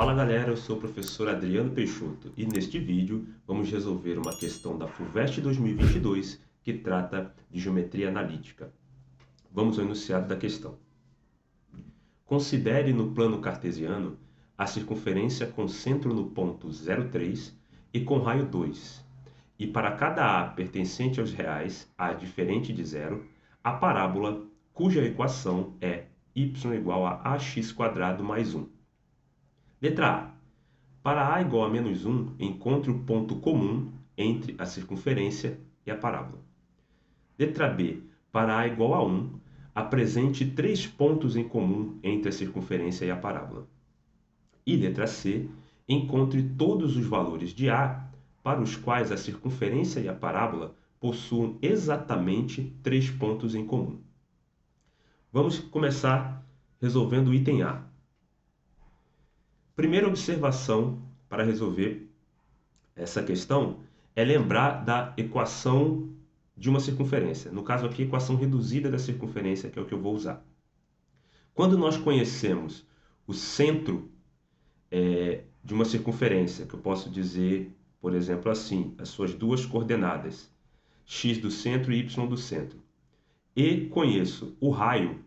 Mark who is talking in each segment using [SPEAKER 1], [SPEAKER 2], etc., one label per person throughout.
[SPEAKER 1] Fala galera, eu sou o professor Adriano Peixoto e neste vídeo vamos resolver uma questão da FUVEST 2022 que trata de geometria analítica. Vamos ao enunciado da questão. Considere no plano cartesiano a circunferência com centro no ponto 0,3 e com raio 2. E para cada A pertencente aos reais, A diferente de zero, a parábola cuja equação é y igual a ax² mais 1. Letra A. Para A igual a menos 1, encontre o ponto comum entre a circunferência e a parábola. Letra B. Para A igual a 1, apresente 3 pontos em comum entre a circunferência e a parábola. E letra C. Encontre todos os valores de A para os quais a circunferência e a parábola possuam exatamente 3 pontos em comum. Vamos começar resolvendo o item A. Primeira observação para resolver essa questão é lembrar da equação de uma circunferência. No caso aqui, equação reduzida da circunferência, que é o que eu vou usar. Quando nós conhecemos o centro de uma circunferência, que eu posso dizer, por exemplo, assim, as suas duas coordenadas, x do centro e y do centro, e conheço o raio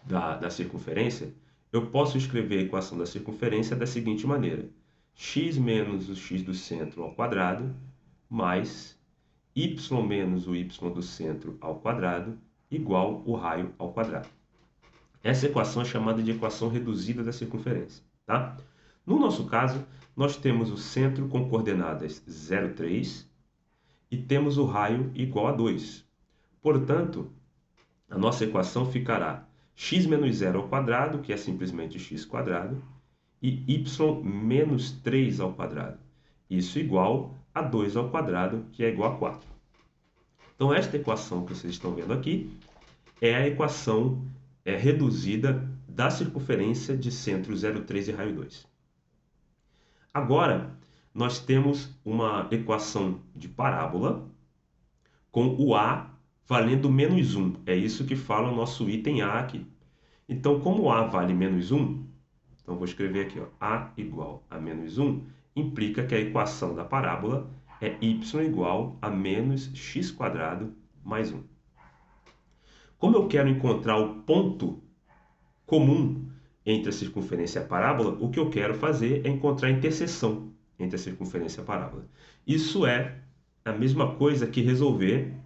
[SPEAKER 1] da circunferência, eu posso escrever a equação da circunferência da seguinte maneira: x menos o x do centro ao quadrado, mais y menos o y do centro ao quadrado, igual o raio ao quadrado. Essa equação é chamada de equação reduzida da circunferência. Tá? No nosso caso, nós temos o centro com coordenadas 0,3 e temos o raio igual a 2. Portanto, a nossa equação ficará x menos 0 ao quadrado, que é simplesmente x², e y menos 3 ao quadrado. Isso igual a 2 ao quadrado, que é igual a 4. Então, esta equação que vocês estão vendo aqui é a equação reduzida da circunferência de centro 0,3 e raio 2. Agora, nós temos uma equação de parábola com o A valendo menos 1. É isso que fala o nosso item A aqui. Então, como A vale menos 1, então vou escrever aqui, ó, A igual a menos 1, implica que a equação da parábola é y igual a menos x² mais 1. Como eu quero encontrar o ponto comum entre a circunferência e a parábola, o que eu quero fazer é encontrar a interseção entre a circunferência e a parábola. Isso é a mesma coisa que resolver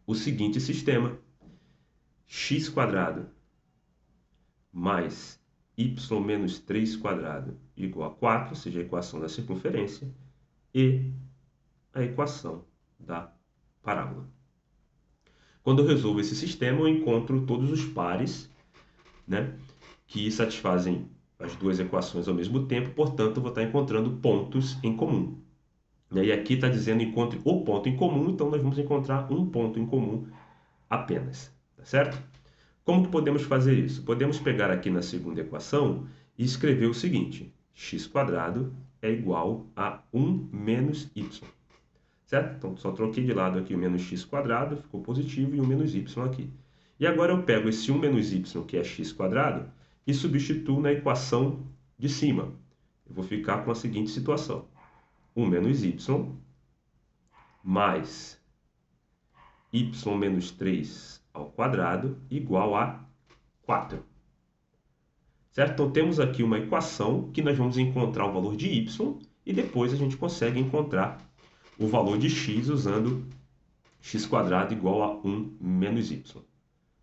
[SPEAKER 1] o seguinte sistema: x² mais y menos 3² igual a 4, ou seja, a equação da circunferência, e a equação da parábola. Quando eu resolvo esse sistema, eu encontro todos os pares, que satisfazem as duas equações ao mesmo tempo, portanto, eu vou estar encontrando pontos em comum. E aqui está dizendo encontre o ponto em comum, então nós vamos encontrar um ponto em comum apenas, tá certo? Como que podemos fazer isso? Podemos pegar aqui na segunda equação e escrever o seguinte: x² é igual a 1 menos y. Certo? Então, só troquei de lado aqui o menos x², ficou positivo, e o menos y aqui. E agora eu pego esse 1 menos y, que é x², e substituo na equação de cima. Eu vou ficar com a seguinte situação: 1 menos y mais y menos 3 ao quadrado igual a 4. Certo? Então, temos aqui uma equação que nós vamos encontrar o valor de y e depois a gente consegue encontrar o valor de x usando x² igual a 1 menos y.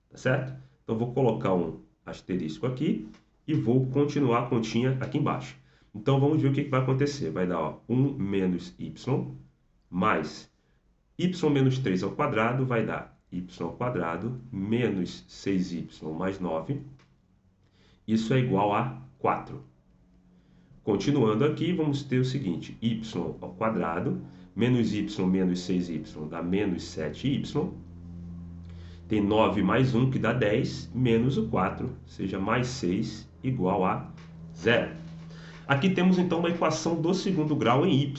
[SPEAKER 1] Tá certo? Então, vou colocar um asterisco aqui e vou continuar a continha aqui embaixo. Então, vamos ver o que vai acontecer. Vai dar 1 menos y mais y menos 3 ao quadrado vai dar y² menos 6y mais 9. Isso é igual a 4. Continuando aqui, vamos ter o seguinte: y ao quadrado menos y menos 6y dá menos 7y. Tem 9 mais 1, que dá 10, menos o 4, ou seja, mais 6, igual a 0. Aqui temos, então, uma equação do segundo grau em y,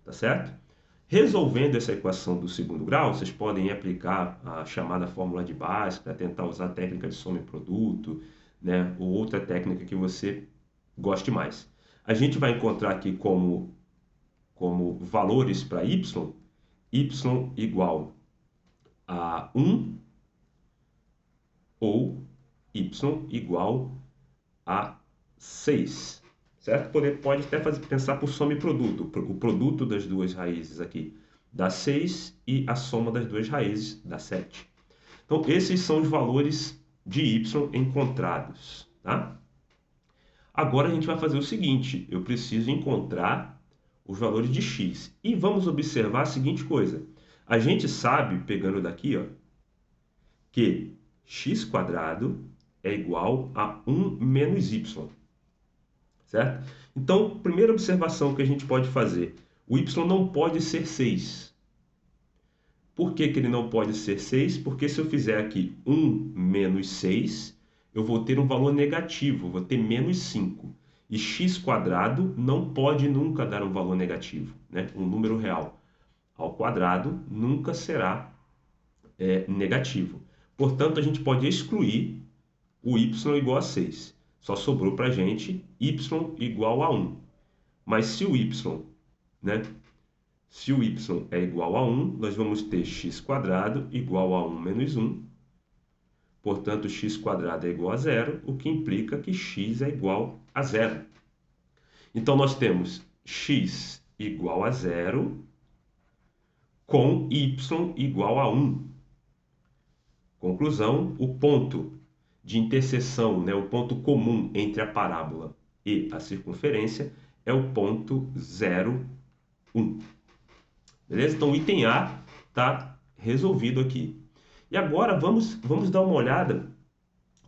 [SPEAKER 1] tá certo? Resolvendo essa equação do segundo grau, vocês podem aplicar a chamada fórmula de Bhaskara, tentar usar a técnica de soma e produto, ou outra técnica que você goste mais. A gente vai encontrar aqui como valores para y igual a 1 ou y igual a 6, certo? Pode até pensar por soma e produto, o produto das duas raízes aqui dá 6 e a soma das duas raízes dá 7. Então, esses são os valores de y encontrados, tá? Agora a gente vai fazer o seguinte, eu preciso encontrar os valores de x. E vamos observar a seguinte coisa. A gente sabe, pegando daqui, ó, que x² é igual a 1 menos y, certo? Então, primeira observação que a gente pode fazer, o y não pode ser 6. Por que ele não pode ser 6? Porque se eu fizer aqui 1 menos 6, eu vou ter um valor negativo, vou ter menos 5. E x² não pode nunca dar um valor negativo, né? Um número real ao quadrado nunca será negativo. Portanto, a gente pode excluir o y igual a 6. Só sobrou para a gente y igual a 1. Mas se o y, né? Se o y é igual a 1, nós vamos ter x² igual a 1 menos 1. Portanto, x² é igual a 0, o que implica que x é igual a 0. Então, nós temos x igual a 0 com y igual a 1. Conclusão, o ponto de interseção, né, o ponto comum entre a parábola e a circunferência é o ponto 0, 1. Beleza? Então, o item A está resolvido aqui. E agora vamos dar uma olhada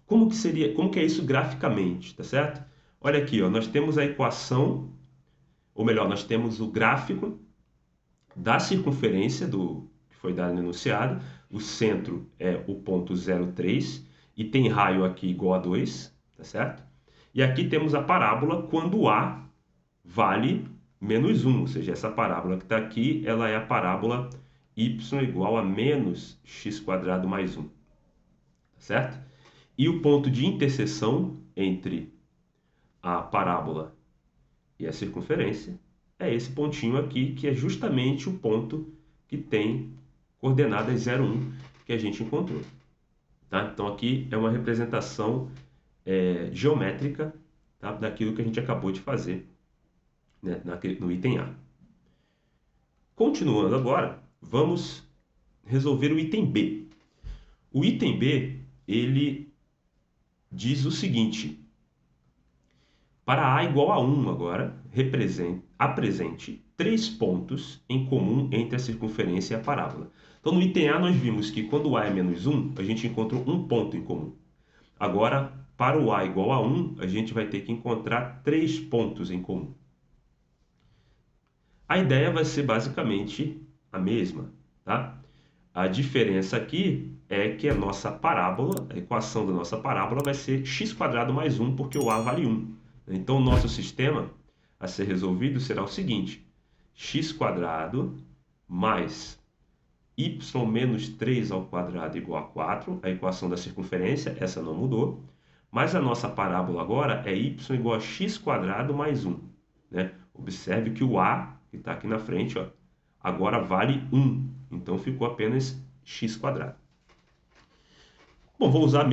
[SPEAKER 1] como que é isso graficamente, tá certo? Olha aqui, ó, nós temos a equação, ou melhor, nós temos o gráfico da circunferência que foi dado no enunciado. O centro é o ponto 0,3 e tem raio aqui igual a 2, tá certo? E aqui temos a parábola quando A vale menos 1, ou seja, essa parábola que está aqui, ela é a parábola y igual a menos x² mais 1, tá certo? E o ponto de interseção entre a parábola e a circunferência é esse pontinho aqui, que é justamente o ponto que tem coordenadas 0, 1 que a gente encontrou. Tá? Então aqui é uma representação geométrica, tá, daquilo que a gente acabou de fazer, né, no item A. Continuando agora, vamos resolver o item B. O item B, ele diz o seguinte: para A igual a 1 agora, apresente 3 pontos em comum entre a circunferência e a parábola. Então, no item A, nós vimos que quando A é menos 1, a gente encontrou um ponto em comum. Agora, para o A igual a 1, a gente vai ter que encontrar 3 pontos em comum. A ideia vai ser basicamente a mesma, tá? A diferença aqui é que a nossa parábola, a equação da nossa parábola vai ser x² mais 1, porque o A vale 1. Então, o nosso sistema a ser resolvido será o seguinte: x² mais y menos 3 ao quadrado igual a 4, a equação da circunferência, essa não mudou, mas a nossa parábola agora é y igual a x² mais 1. Né? Observe que o A, que está aqui na frente, ó, agora vale 1, então ficou apenas x². Bom, vou usar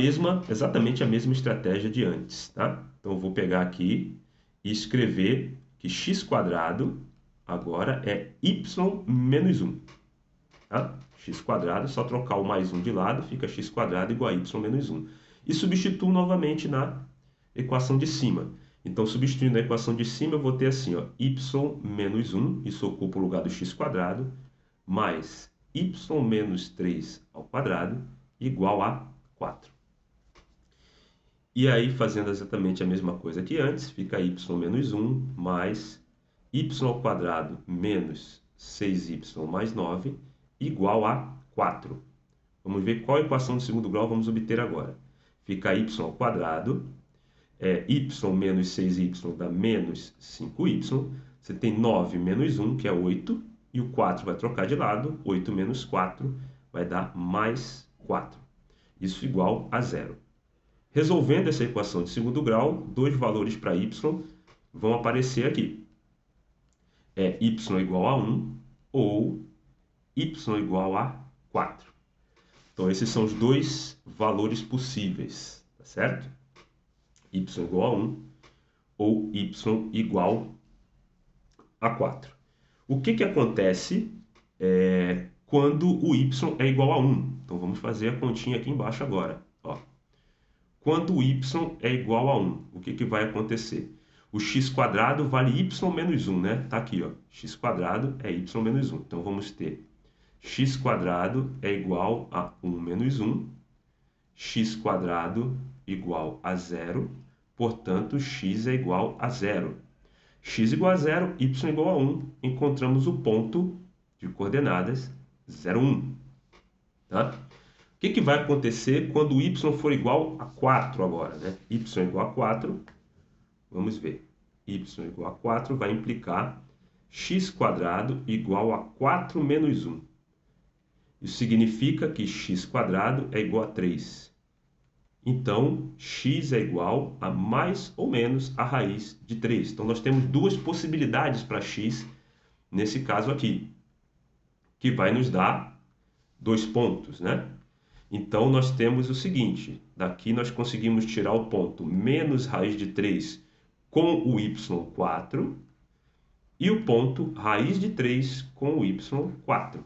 [SPEAKER 1] exatamente a mesma estratégia de antes, tá? Então, eu vou pegar aqui e escrever que x² agora é y menos 1. Tá? x², só trocar o mais 1 de lado, fica x² igual a y menos 1. E substituo novamente na equação de cima. Então, substituindo a equação de cima, eu vou ter assim, ó, y menos 1, isso ocupa o lugar do x², mais y menos 3 ao quadrado, igual a 4. E aí, fazendo exatamente a mesma coisa que antes, fica y menos 1 mais y ao quadrado menos 6y mais 9 igual a 4. Vamos ver qual equação de segundo grau vamos obter agora. Fica y ao quadrado, y menos 6y dá menos 5y. Você tem 9 menos 1, que é 8, e o 4 vai trocar de lado. 8 menos 4 vai dar mais 4. Isso igual a 0. Resolvendo essa equação de segundo grau, dois valores para y, vão aparecer aqui. É y igual a 1 ou y igual a 4. Então, esses são os dois valores possíveis, tá certo? Y igual a 1 ou y igual a 4. O que acontece quando o y é igual a 1? Então, vamos fazer a continha aqui embaixo agora. Ó. Quando o y é igual a 1, o que vai acontecer? O x² vale y menos 1, né? Tá aqui, ó. x² é y menos 1. Então, vamos ter x² é igual a 1 menos 1, x² igual a 0, portanto, x é igual a 0. X igual a 0, y igual a 1, encontramos o ponto de coordenadas 0, 1. Tá? O que vai acontecer quando o y for igual a 4 agora? Né? Y igual a 4, vamos ver. Y igual a 4 vai implicar x² igual a 4 menos 1. Isso significa que x² é igual a 3. Então, x é igual a mais ou menos a raiz de 3. Então, nós temos duas possibilidades para x nesse caso aqui, que vai nos dar 2 pontos, né? Então, nós temos o seguinte, daqui nós conseguimos tirar o ponto menos raiz de 3 com o y4 e o ponto raiz de 3 com o y4.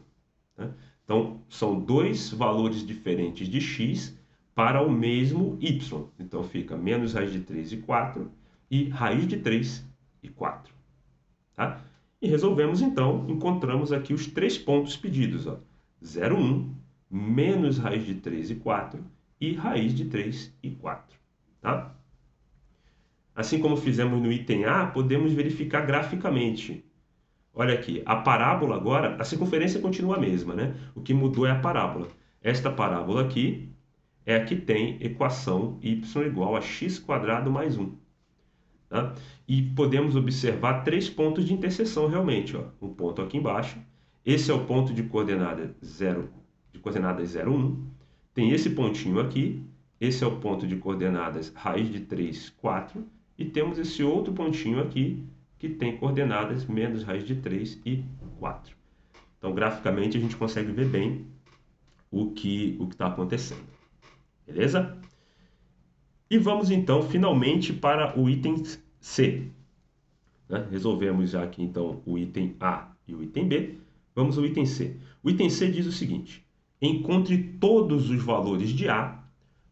[SPEAKER 1] Né? Então, são dois valores diferentes de x para o mesmo y. Então, fica menos raiz de 3 e 4 e raiz de 3 e 4. Tá? E resolvemos, então, encontramos aqui os 3 pontos pedidos. Ó. 0, 1, menos raiz de 3 e 4 e raiz de 3 e 4. Tá? Assim como fizemos no item A, podemos verificar graficamente. Olha aqui, a parábola agora, a circunferência continua a mesma, né? O que mudou é a parábola. Esta parábola aqui é a que tem equação y igual a x² mais 1. Tá? E podemos observar 3 pontos de interseção realmente. Ó. Um ponto aqui embaixo. Esse é o ponto de coordenadas 0, 1. Tem esse pontinho aqui. Esse é o ponto de coordenadas raiz de 3, 4. E temos esse outro pontinho aqui, que tem coordenadas menos raiz de 3 e 4. Então, graficamente, a gente consegue ver bem o que está acontecendo. Beleza? E vamos, então, finalmente para o item C. Né? Resolvemos já aqui, então, o item A e o item B. Vamos ao item C. O item C diz o seguinte: encontre todos os valores de A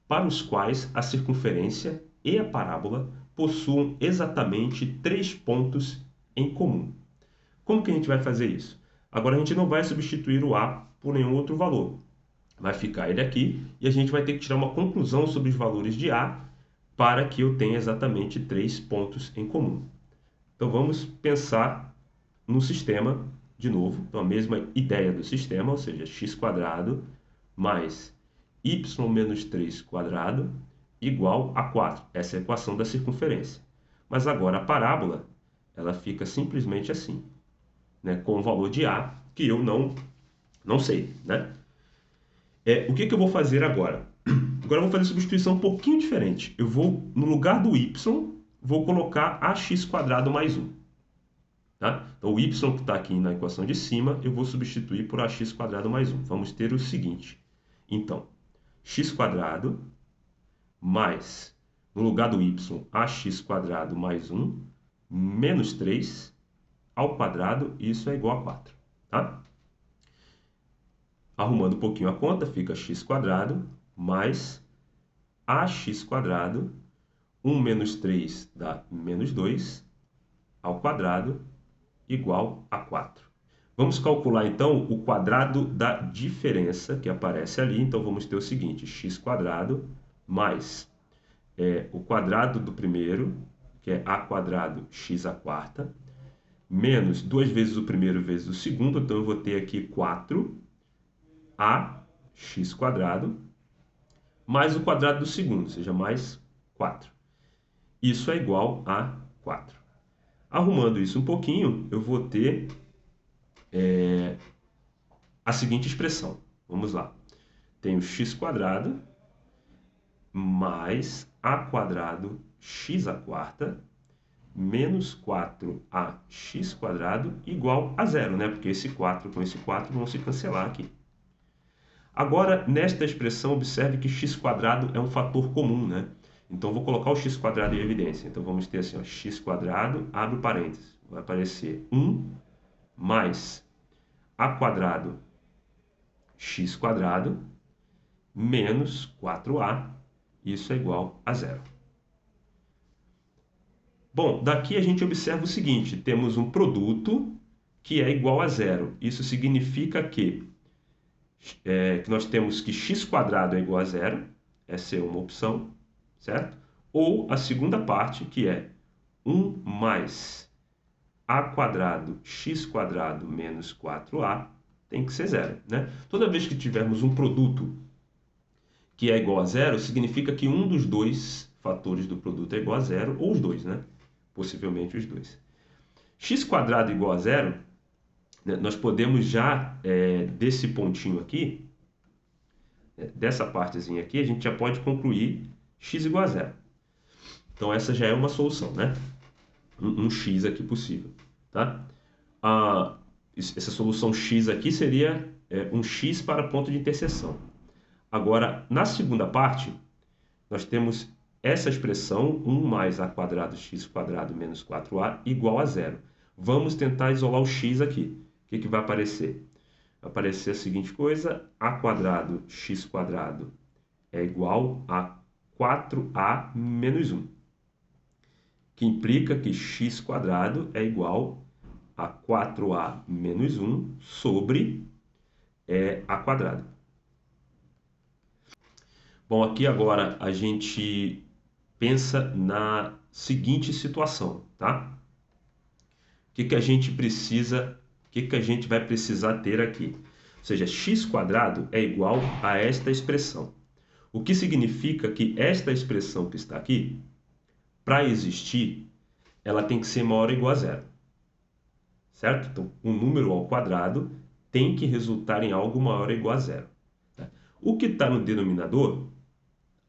[SPEAKER 1] para os quais a circunferência e a parábola possuam exatamente 3 pontos em comum. Como que a gente vai fazer isso? Agora a gente não vai substituir o A por nenhum outro valor. Vai ficar ele aqui e a gente vai ter que tirar uma conclusão sobre os valores de A para que eu tenha exatamente 3 pontos em comum. Então vamos pensar no sistema de novo. Então a mesma ideia do sistema, ou seja, x² mais y menos 3² igual a 4. Essa é a equação da circunferência. Mas agora a parábola, ela fica simplesmente assim, né? Com o valor de A, que eu não sei, né? O que eu vou fazer agora? Agora eu vou fazer substituição um pouquinho diferente. Eu vou, no lugar do y, vou colocar ax² mais 1. Tá? Então o y que está aqui na equação de cima, eu vou substituir por ax² mais 1. Vamos ter o seguinte. Então, x² mais, no lugar do y, ax² mais 1, menos 3 ao quadrado, isso é igual a 4. Tá? Arrumando um pouquinho a conta, fica x² mais ax², 1 menos 3 dá menos 2, ao quadrado, igual a 4. Vamos calcular, então, o quadrado da diferença que aparece ali. Então, vamos ter o seguinte, x² mais o quadrado do primeiro, que é a² x², menos 2 vezes o primeiro vezes o segundo. Então, eu vou ter aqui 4 ax², mais o quadrado do segundo, ou seja, mais 4. Isso é igual a 4. Arrumando isso um pouquinho, eu vou ter a seguinte expressão. Vamos lá. Tenho x² mais a² x², menos 4ax² igual a zero, né? Porque esse 4 com esse 4 vão se cancelar aqui. Agora, nesta expressão, observe que x² é um fator comum, né? Então, vou colocar o x² em evidência. Então, vamos ter assim, ó, x², abre o parênteses, vai aparecer 1 mais a² x² menos 4a, isso é igual a zero. Bom, daqui a gente observa o seguinte, temos um produto que é igual a zero. Isso significa que nós temos que x² é igual a zero, essa é uma opção, certo? Ou a segunda parte, que é 1 mais a² x² menos 4a, tem que ser zero, né? Toda vez que tivermos um produto que é igual a zero, significa que um dos dois fatores do produto é igual a zero, ou os dois, né? Possivelmente os dois. x² igual a zero, né? Nós podemos já, desse pontinho aqui, dessa partezinha aqui, a gente já pode concluir x igual a zero. Então, essa já é uma solução, né? Um x aqui possível, tá? Essa solução x aqui seria um x para ponto de interseção. Agora, na segunda parte, nós temos essa expressão 1 mais a² x² menos 4a igual a zero. Vamos tentar isolar o x aqui. O que vai aparecer? Vai aparecer a seguinte coisa, a² x² é igual a 4a menos 1, que implica que x² é igual a 4a menos 1 sobre a². Bom, aqui agora a gente pensa na seguinte situação, tá? O que a gente precisa, o que a gente vai precisar ter aqui? Ou seja, x² é igual a esta expressão. O que significa que esta expressão que está aqui, para existir, ela tem que ser maior ou igual a zero. Certo? Então, um número ao quadrado tem que resultar em algo maior ou igual a zero. Tá? O que está no denominador,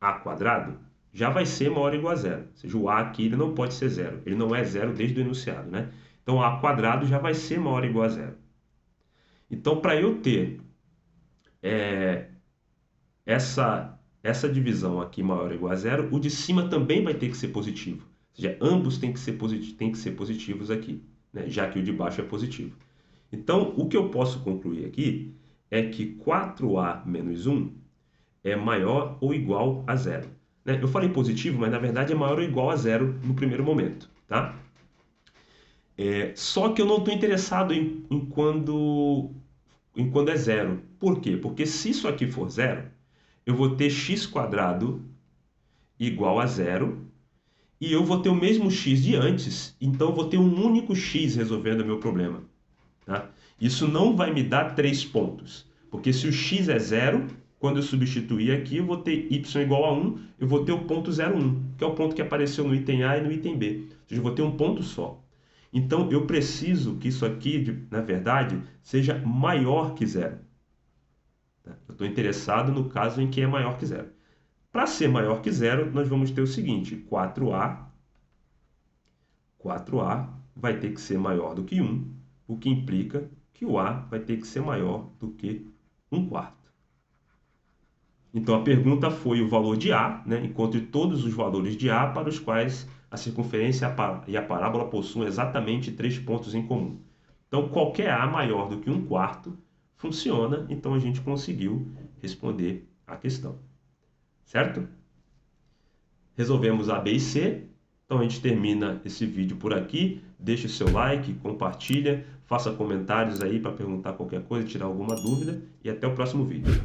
[SPEAKER 1] a², já vai ser maior ou igual a zero. Ou seja, o a aqui ele não pode ser zero. Ele não é zero desde o enunciado, né? Então, a² já vai ser maior ou igual a zero. Então, para eu ter essa divisão aqui maior ou igual a zero, o de cima também vai ter que ser positivo. Ou seja, ambos têm que ser positivos aqui, né? Já que o de baixo é positivo. Então, o que eu posso concluir aqui é que 4a menos 1 é maior ou igual a zero. Né? Eu falei positivo, mas na verdade é maior ou igual a zero no primeiro momento, tá? Só que eu não estou interessado em quando é zero. Por quê? Porque se isso aqui for zero, eu vou ter x² igual a zero e eu vou ter o mesmo x de antes, então eu vou ter um único x resolvendo o meu problema. Tá? Isso não vai me dar 3 pontos, porque se o x é zero, quando eu substituir aqui, eu vou ter y igual a 1, eu vou ter o ponto 0,1, que é o ponto que apareceu no item A e no item B. Ou seja, eu vou ter um ponto só. Então, eu preciso que isso aqui, na verdade, seja maior que zero. Tá? Eu estou interessado no caso em que é maior que zero. Para ser maior que zero, nós vamos ter o seguinte, 4a vai ter que ser maior do que 1, o que implica que o a vai ter que ser maior do que 1/4. Então, a pergunta foi o valor de a, né? Encontre todos os valores de a para os quais a circunferência e a parábola possuem exatamente 3 pontos em comum. Então, qualquer a maior do que 1/4 funciona, então a gente conseguiu responder a questão. Certo? Resolvemos A, B e C. Então, a gente termina esse vídeo por aqui. Deixe o seu like, compartilha, faça comentários aí para perguntar qualquer coisa, tirar alguma dúvida e até o próximo vídeo.